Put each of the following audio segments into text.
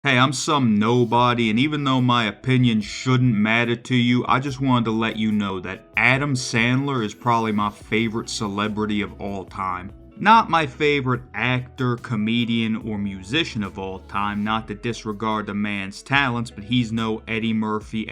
Hey, I'm some nobody, and even though my opinion shouldn't matter to you, I just wanted to let you know that Adam Sandler is probably my favorite celebrity of all time. Not my favorite actor, comedian, or musician of all time, not to disregard the man's talents, but he's no Eddie Murphy,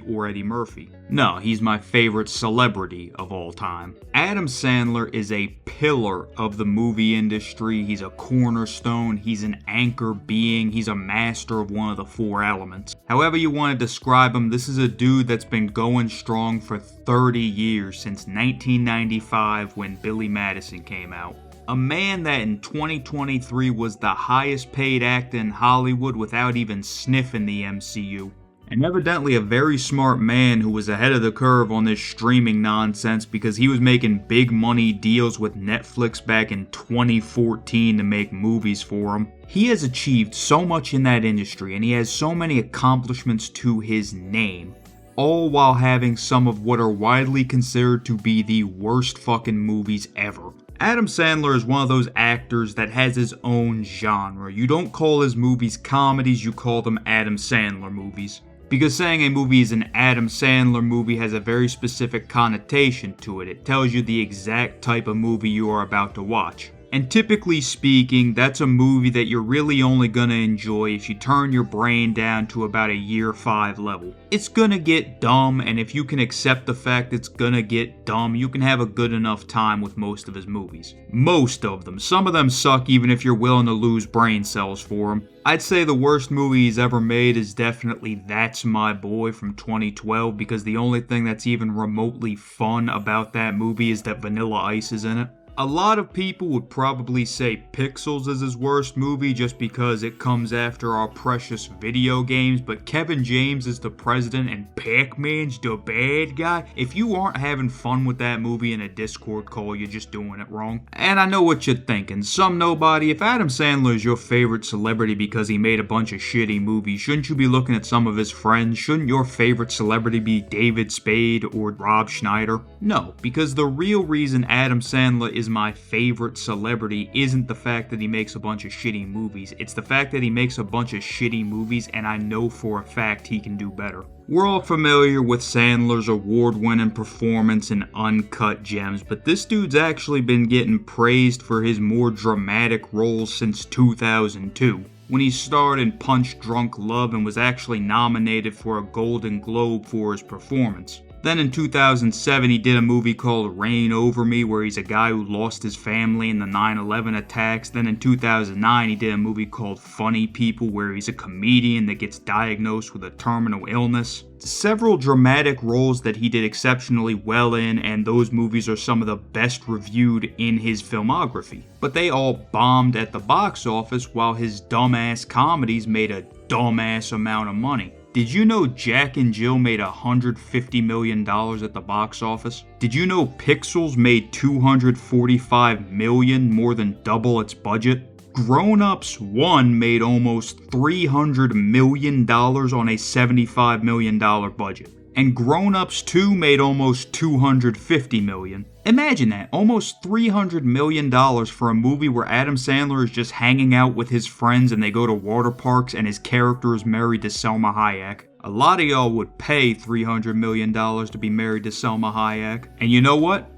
or Eddie Murphy. No, he's my favorite celebrity of all time. Adam Sandler is a pillar of the movie industry. He's a cornerstone, he's an anchor being, he's a master of one of the four elements. However you want to describe him, this is a dude that's been going strong for 30 years, since 1995 when Billy Madison came out. A man that in 2023 was the highest paid actor in Hollywood without even sniffing the MCU. And evidently a very smart man who was ahead of the curve on this streaming nonsense because he was making big money deals with Netflix back in 2014 to make movies for him. He has achieved so much in that industry and he has so many accomplishments to his name, all while having some of what are widely considered to be the worst fucking movies ever. Adam Sandler is one of those actors that has his own genre. You don't call his movies comedies, you call them Adam Sandler movies. Because saying a movie is an Adam Sandler movie has a very specific connotation to it. It tells you the exact type of movie you are about to watch. And typically speaking, that's a movie that you're really only gonna enjoy if you turn your brain down to about a year 5 level. It's gonna get dumb, and if you can accept the fact it's gonna get dumb, you can have a good enough time with most of his movies. Most of them. Some of them suck even if you're willing to lose brain cells for them. I'd say the worst movie he's ever made is definitely That's My Boy from 2012, because the only thing that's even remotely fun about that movie is that Vanilla Ice is in it. A lot of people would probably say Pixels is his worst movie just because it comes after our precious video games, but Kevin James is the president and Pac-Man's the bad guy. If you aren't having fun with that movie in a Discord call, you're just doing it wrong. And I know what you're thinking. Some nobody, if Adam Sandler is your favorite celebrity because he made a bunch of shitty movies, shouldn't you be looking at some of his friends? Shouldn't your favorite celebrity be David Spade or Rob Schneider? No, because the real reason Adam Sandler is my favorite celebrity isn't the fact that he makes a bunch of shitty movies. It's the fact that he makes a bunch of shitty movies and I know for a fact he can do better. We're all familiar with Sandler's award-winning performance in Uncut Gems, but this dude's actually been getting praised for his more dramatic roles since 2002. When he starred in Punch Drunk Love and was actually nominated for a Golden Globe for his performance. Then in 2007, he did a movie called Reign Over Me, where he's a guy who lost his family in the 9/11 attacks. Then in 2009, he did a movie called Funny People, where he's a comedian that gets diagnosed with a terminal illness. Several dramatic roles that he did exceptionally well in, and those movies are some of the best reviewed in his filmography. But they all bombed at the box office, while his dumbass comedies made a dumbass amount of money. Did you know Jack and Jill made $150 million at the box office? Did you know Pixels made $245 million, more than double its budget? Grown Ups 1 made almost $300 million on a $75 million budget. And Grown Ups 2 made almost $250 million. Imagine that, almost $300 million for a movie where Adam Sandler is just hanging out with his friends and they go to water parks and his character is married to Selma Hayek. A lot of y'all would pay $300 million to be married to Selma Hayek. And you know what?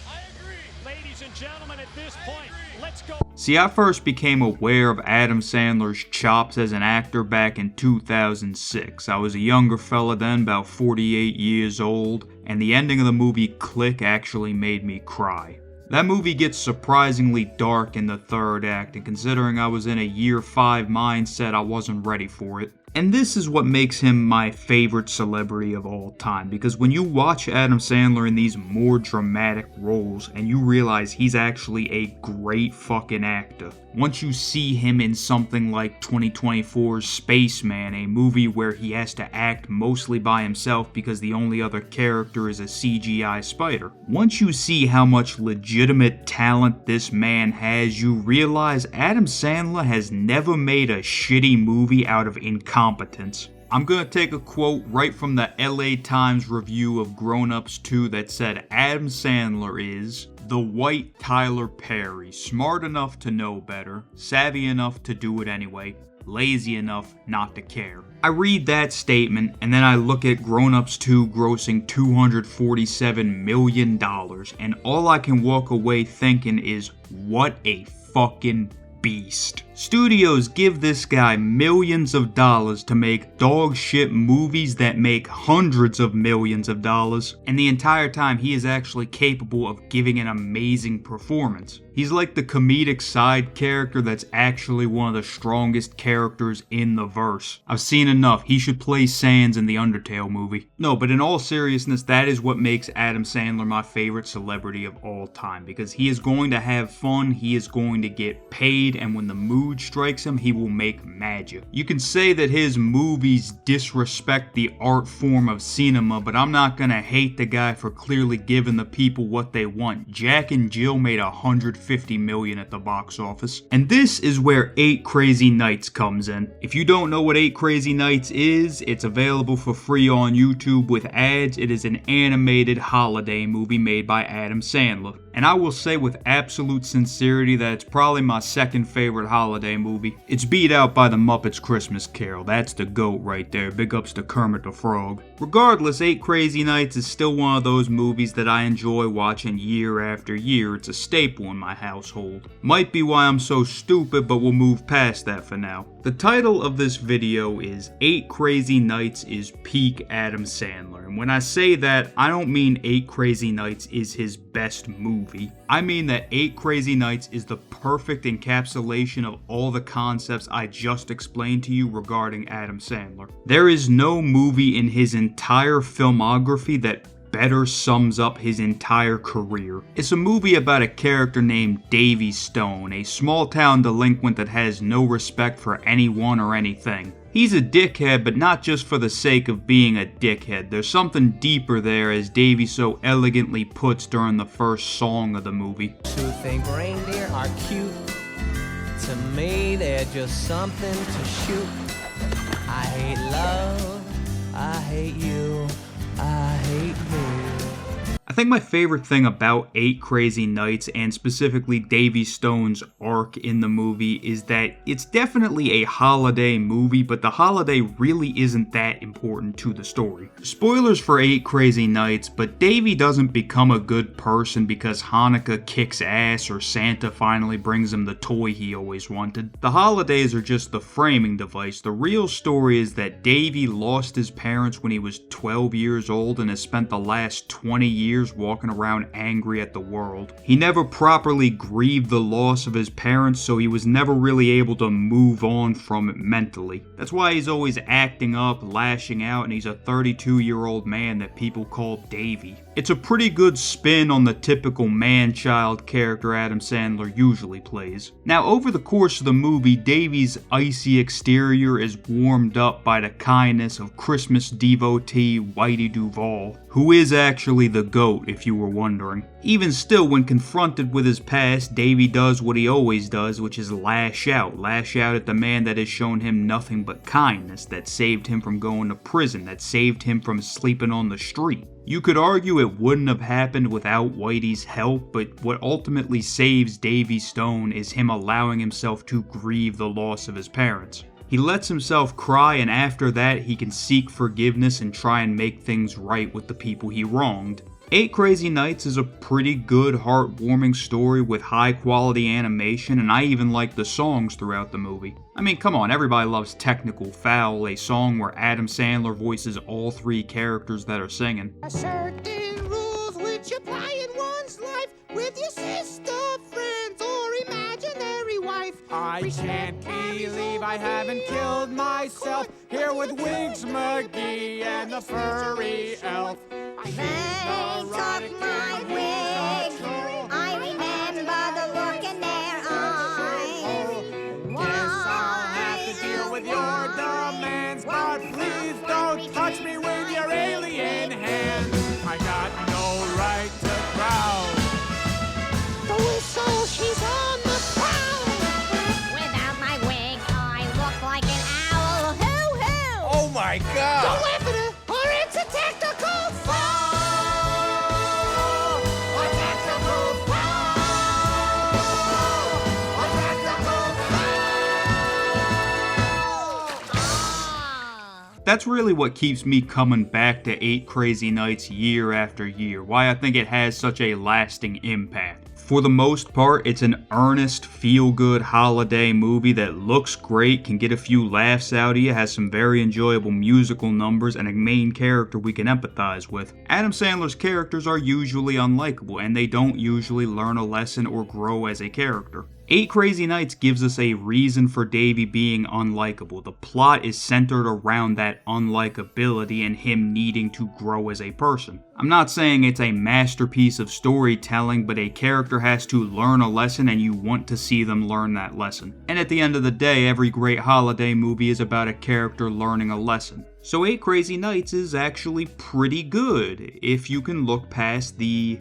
I agree. Ladies and gentlemen, at this point, let's go. See, I first became aware of Adam Sandler's chops as an actor back in 2006. I was a younger fella then, about 48 years old, and the ending of the movie Click actually made me cry. That movie gets surprisingly dark in the third act, and considering I was in a year 5 mindset, I wasn't ready for it. And this is what makes him my favorite celebrity of all time, because when you watch Adam Sandler in these more dramatic roles and you realize he's actually a great fucking actor, once you see him in something like 2024's Spaceman, a movie where he has to act mostly by himself because the only other character is a CGI spider, once you see how much legitimate talent this man has, you realize Adam Sandler has never made a shitty movie out of incompetence. I'm gonna take a quote right from the LA Times review of Grown Ups 2 that said Adam Sandler is the white Tyler Perry, smart enough to know better, savvy enough to do it anyway, lazy enough not to care. I read that statement, and then I look at Grown Ups 2 grossing $247 million, and all I can walk away thinking is, what a fucking beast. Studios give this guy millions of dollars to make dog shit movies that make hundreds of millions of dollars, and the entire time he is actually capable of giving an amazing performance. He's like the comedic side character that's actually one of the strongest characters in the verse. I've seen enough. He should play Sans in the Undertale movie. No, but in all seriousness, that is what makes Adam Sandler my favorite celebrity of all time, because he is going to have fun, he is going to get paid, and when the mood strikes him, he will make magic. You can say that his movies disrespect the art form of cinema, but I'm not gonna hate the guy for clearly giving the people what they want. Jack and Jill made $150 million at the box office. And this is where 8 Crazy Nights comes in. If you don't know what 8 Crazy Nights is, it's available for free on YouTube with ads. It is an animated holiday movie made by Adam Sandler. And I will say with absolute sincerity that it's probably my second favorite holiday movie. It's beat out by The Muppets Christmas Carol. That's the GOAT right there. Big ups to Kermit the Frog. Regardless, 8 Crazy Nights is still one of those movies that I enjoy watching year after year. It's a staple in my household. Might be why I'm so stupid, but we'll move past that for now. The title of this video is 8 Crazy Nights is peak Adam Sandler. And when I say that, I don't mean 8 Crazy Nights is his best movie. I mean that 8 Crazy Nights is the perfect encapsulation of all the concepts I just explained to you regarding Adam Sandler. There is no movie in his entire filmography that better sums up his entire career. It's a movie about a character named Davy Stone, a small-town delinquent that has no respect for anyone or anything. He's a dickhead, but not just for the sake of being a dickhead. There's something deeper there, as Davy so elegantly puts during the first song of the movie. To think reindeer are cute. To me, they're just something to shoot. I hate love. I hate you. I hate me. I think my favorite thing about 8 Crazy Nights, and specifically Davy Stone's arc in the movie, is that it's definitely a holiday movie, but the holiday really isn't that important to the story. Spoilers for 8 Crazy Nights, but Davy doesn't become a good person because Hanukkah kicks ass or Santa finally brings him the toy he always wanted. The holidays are just the framing device. The real story is that Davy lost his parents when he was 12 years old and has spent the last 20 years walking around angry at the world. He never properly grieved the loss of his parents, so he was never really able to move on from it mentally. That's why he's always acting up, lashing out, and he's a 32-year-old man that people call Davy. It's a pretty good spin on the typical man-child character Adam Sandler usually plays. Now, over the course of the movie, Davy's icy exterior is warmed up by the kindness of Christmas devotee Whitey Duvall, who is actually the GOAT, if you were wondering. Even still, when confronted with his past, Davy does what he always does, which is lash out at the man that has shown him nothing but kindness, that saved him from going to prison, that saved him from sleeping on the street. You could argue it wouldn't have happened without Whitey's help, but what ultimately saves Davy Stone is him allowing himself to grieve the loss of his parents. He lets himself cry, and after that he can seek forgiveness and try and make things right with the people he wronged. 8 Crazy Nights is a pretty good, heartwarming story with high quality animation, and I even like the songs throughout the movie. I mean, come on, everybody loves Technical Foul, a song where Adam Sandler voices all 3 characters that are singing. Certain rules which apply in one's life with your sister, friends, or imaginary wife. I can't believe I haven't killed myself here with Wiggs McGee and the furry elf. They took my wig. I remember the look in their eyes. Guess I'll have to deal with your demands, but please don't touch me with your alien hands. I got no right to growl. The whistle, she's on the prowl. Without my wig, I look like an owl. Hoo-hoo! Oh my God! Don't laugh at her, or it's a technical foul. That's really what keeps me coming back to 8 Crazy Nights year after year, why I think it has such a lasting impact. For the most part, it's an earnest, feel-good holiday movie that looks great, can get a few laughs out of you, has some very enjoyable musical numbers, and a main character we can empathize with. Adam Sandler's characters are usually unlikable, and they don't usually learn a lesson or grow as a character. 8 Crazy Nights gives us a reason for Davey being unlikable. The plot is centered around that unlikability and him needing to grow as a person. I'm not saying it's a masterpiece of storytelling, but a character has to learn a lesson and you want to see them learn that lesson. And at the end of the day, every great holiday movie is about a character learning a lesson. So 8 Crazy Nights is actually pretty good, if you can look past the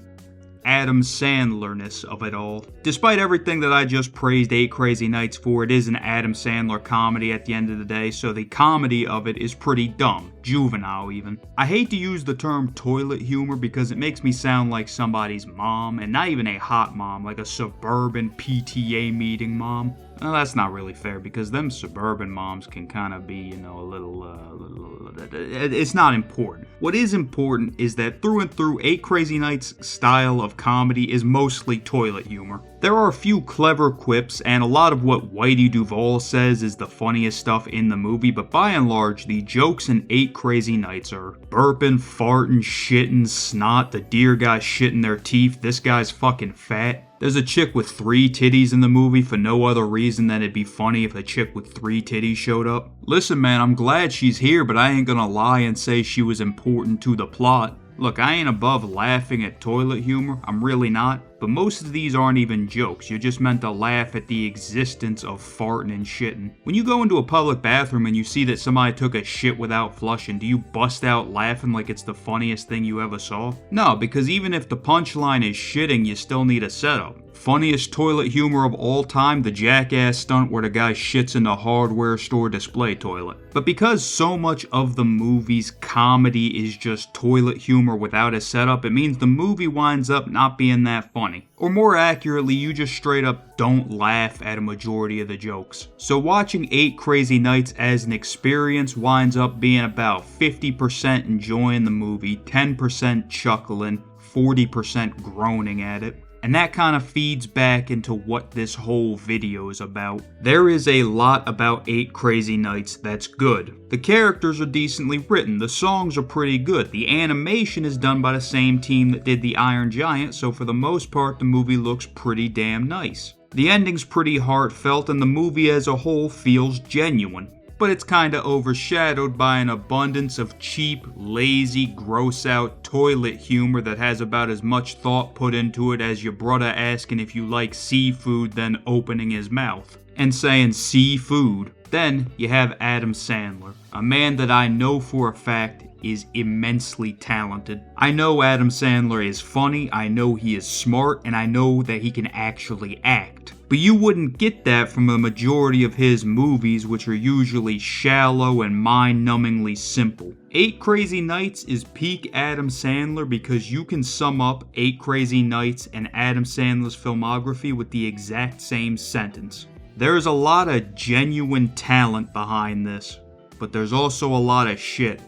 Adam Sandler-ness of it all. Despite everything that I just praised 8 Crazy Nights for, it is an Adam Sandler comedy at the end of the day, so the comedy of it is pretty dumb. Juvenile, even. I hate to use the term toilet humor because it makes me sound like somebody's mom, and not even a hot mom, like a suburban PTA meeting mom. Well, that's not really fair because them suburban moms can kind of be, a little, it's not important. What is important is that through and through, 8 Crazy Nights' style of comedy is mostly toilet humor. There are a few clever quips, and a lot of what Whitey Duvall says is the funniest stuff in the movie, but by and large, the jokes in 8 Crazy Nights are burping, farting, shitting, snot, the deer guy shitting their teeth, this guy's fucking fat. There's a chick with 3 titties in the movie for no other reason than it'd be funny if a chick with 3 titties showed up. Listen man, I'm glad she's here, but I ain't gonna lie and say she was important to the plot. Look, I ain't above laughing at toilet humor, I'm really not, but most of these aren't even jokes, you're just meant to laugh at the existence of farting and shitting. When you go into a public bathroom and you see that somebody took a shit without flushing, do you bust out laughing like it's the funniest thing you ever saw? No, because even if the punchline is shitting, you still need a setup. Funniest toilet humor of all time, the jackass stunt where the guy shits in the hardware store display toilet. But because so much of the movie's comedy is just toilet humor without a setup, it means the movie winds up not being that funny. Or more accurately, you just straight up don't laugh at a majority of the jokes. So watching 8 Crazy Nights as an experience winds up being about 50% enjoying the movie, 10% chuckling, 40% groaning at it. And that kind of feeds back into what this whole video is about. There is a lot about 8 Crazy Nights that's good. The characters are decently written, the songs are pretty good, the animation is done by the same team that did the Iron Giant, so for the most part the movie looks pretty damn nice. The ending's pretty heartfelt and the movie as a whole feels genuine. But it's kinda overshadowed by an abundance of cheap, lazy, gross-out toilet humor that has about as much thought put into it as your brother asking if you like seafood then opening his mouth and saying seafood. Then you have Adam Sandler, a man that I know for a fact is immensely talented. I know Adam Sandler is funny, I know he is smart, and I know that he can actually act. But you wouldn't get that from the majority of his movies, which are usually shallow and mind-numbingly simple. 8 Crazy Nights is peak Adam Sandler because you can sum up 8 Crazy Nights and Adam Sandler's filmography with the exact same sentence. There's a lot of genuine talent behind this, but there's also a lot of shit.